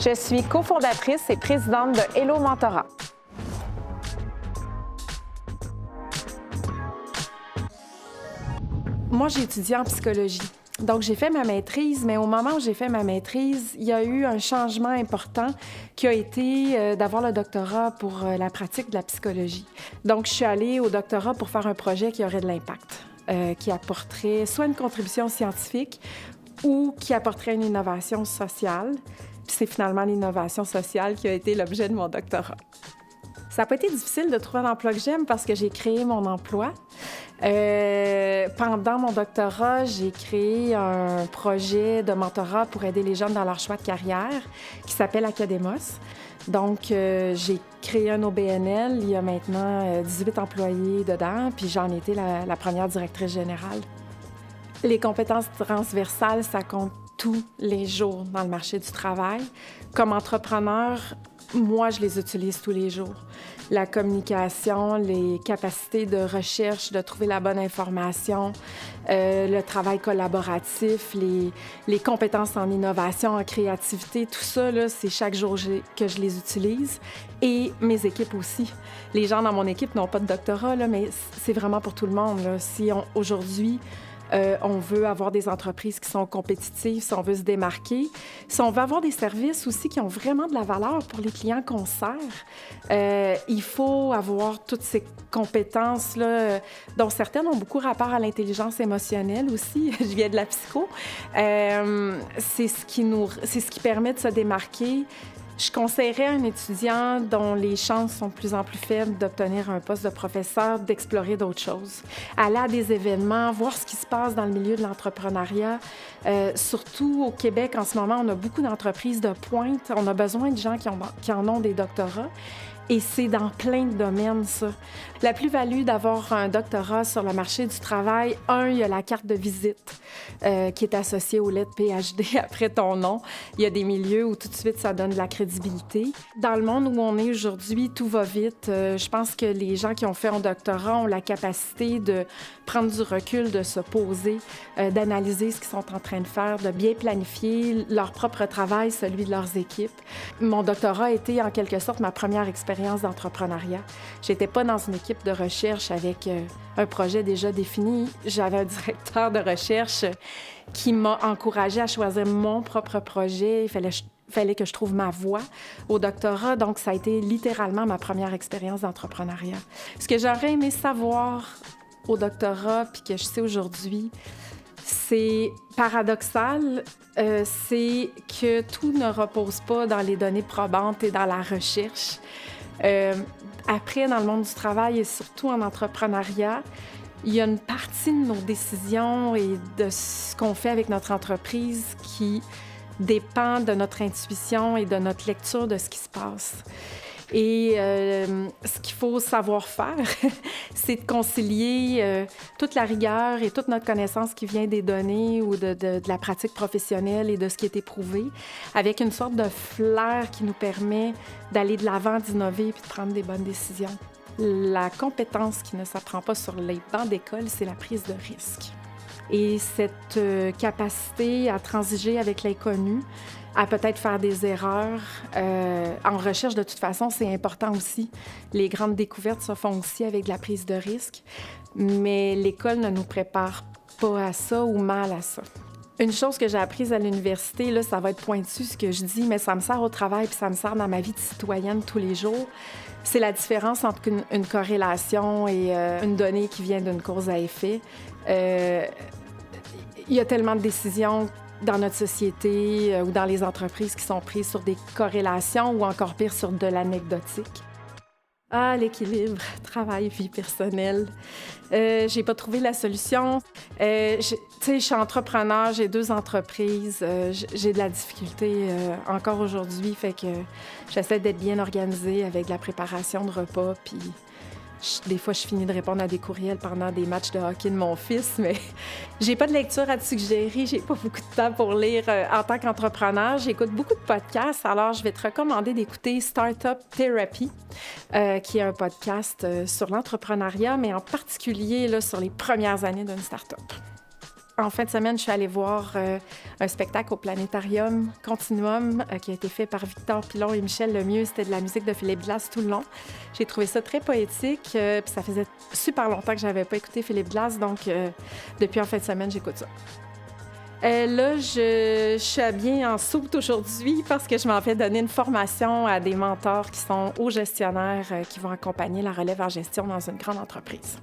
Je suis cofondatrice et présidente de Hello Mentorat. Moi, j'ai étudié en psychologie. Donc, j'ai fait ma maîtrise, mais au moment où j'ai fait ma maîtrise, il y a eu un changement important qui a été d'avoir le doctorat pour la pratique de la psychologie. Donc, je suis allée au doctorat pour faire un projet qui aurait de l'impact, qui apporterait soit une contribution scientifique ou qui apporterait une innovation sociale. Puis c'est finalement l'innovation sociale qui a été l'objet de mon doctorat. Ça n'a pas été difficile de trouver un emploi que j'aime parce que j'ai créé mon emploi. Pendant mon doctorat, j'ai créé un projet de mentorat pour aider les jeunes dans leur choix de carrière qui s'appelle Academos. Donc, j'ai créé un OBNL. Il y a maintenant 18 employés dedans, puis j'en ai été la première directrice générale. Les compétences transversales, ça compte tous les jours dans le marché du travail. Comme entrepreneur, moi, je les utilise tous les jours. La communication, les capacités de recherche, de trouver la bonne information, le travail collaboratif, les compétences en innovation, en créativité, tout ça, là, c'est chaque jour que je les utilise. Et mes équipes aussi. Les gens dans mon équipe n'ont pas de doctorat, là, mais c'est vraiment pour tout le monde, là. Aujourd'hui, on veut avoir des entreprises qui sont compétitives, si on veut se démarquer, si on veut avoir des services aussi qui ont vraiment de la valeur pour les clients qu'on sert, il faut avoir toutes ces compétences-là, dont certaines ont beaucoup rapport à l'intelligence émotionnelle aussi. Je viens de la psycho. C'est ce qui permet de se démarquer. Je conseillerais à un étudiant dont les chances sont de plus en plus faibles d'obtenir un poste de professeur, d'explorer d'autres choses. Aller à des événements, voir ce qui se passe dans le milieu de l'entrepreneuriat. Surtout au Québec, en ce moment, on a beaucoup d'entreprises de pointe. On a besoin de gens qui en ont des doctorats. Et c'est dans plein de domaines, ça. La plus-value d'avoir un doctorat sur le marché du travail, il y a la carte de visite qui est associée aux lettres PhD après ton nom. Il y a des milieux où tout de suite, ça donne de la crédibilité. Dans le monde où on est aujourd'hui, tout va vite. Je pense que les gens qui ont fait un doctorat ont la capacité de prendre du recul, de se poser, d'analyser ce qu'ils sont en train de faire, de bien planifier leur propre travail, celui de leurs équipes. Mon doctorat a été en quelque sorte ma première expérience d'entrepreneuriat. J'étais pas dans une équipe de recherche avec un projet déjà défini. J'avais un directeur de recherche qui m'a encouragée à choisir mon propre projet. Il fallait que je trouve ma voie au doctorat. Donc, ça a été littéralement ma première expérience d'entrepreneuriat. Ce que j'aurais aimé savoir au doctorat, puis que je sais aujourd'hui, c'est paradoxal, c'est que tout ne repose pas dans les données probantes et dans la recherche. Après, dans le monde du travail et surtout en entrepreneuriat, il y a une partie de nos décisions et de ce qu'on fait avec notre entreprise qui dépend de notre intuition et de notre lecture de ce qui se passe. Et ce qu'il faut savoir faire, c'est de concilier toute la rigueur et toute notre connaissance qui vient des données ou de la pratique professionnelle et de ce qui est éprouvé, avec une sorte de flair qui nous permet d'aller de l'avant, d'innover puis de prendre des bonnes décisions. La compétence qui ne s'apprend pas sur les bancs d'école, c'est la prise de risque. Et cette capacité à transiger avec l'inconnu, à peut-être faire des erreurs. En recherche, de toute façon, c'est important aussi. Les grandes découvertes se font aussi avec de la prise de risque, mais l'école ne nous prépare pas à ça ou mal à ça. Une chose que j'ai apprise à l'université, là, ça va être pointu ce que je dis, mais ça me sert au travail puis ça me sert dans ma vie de citoyenne tous les jours. C'est la différence entre une corrélation et une donnée qui vient d'une cause à effet. Il y a tellement de décisions dans notre société ou dans les entreprises qui sont prises sur des corrélations ou encore pire, sur de l'anecdotique. Ah, l'équilibre, travail, vie personnelle. J'ai pas trouvé la solution. Tu sais, je suis entrepreneur, j'ai 2 entreprises. J'ai de la difficulté encore aujourd'hui, fait que j'essaie d'être bien organisée avec de la préparation de repas, puis des fois, je finis de répondre à des courriels pendant des matchs de hockey de mon fils, mais j'ai pas de lecture à te suggérer, j'ai pas beaucoup de temps pour lire en tant qu'entrepreneur. J'écoute beaucoup de podcasts, alors je vais te recommander d'écouter Startup Therapy, qui est un podcast sur l'entrepreneuriat, mais en particulier là, sur les premières années d'une start-up. En fin de semaine, je suis allée voir un spectacle au Planétarium Continuum qui a été fait par Victor Pilon et Michel Lemieux. C'était de la musique de Philippe Glass tout le long. J'ai trouvé ça très poétique. Puis ça faisait super longtemps que je n'avais pas écouté Philippe Glass, donc depuis en fin de semaine, j'écoute ça. Là, je suis habillée en soupe aujourd'hui parce que je m'en vais donner une formation à des mentors qui sont hauts gestionnaires qui vont accompagner la relève en gestion dans une grande entreprise.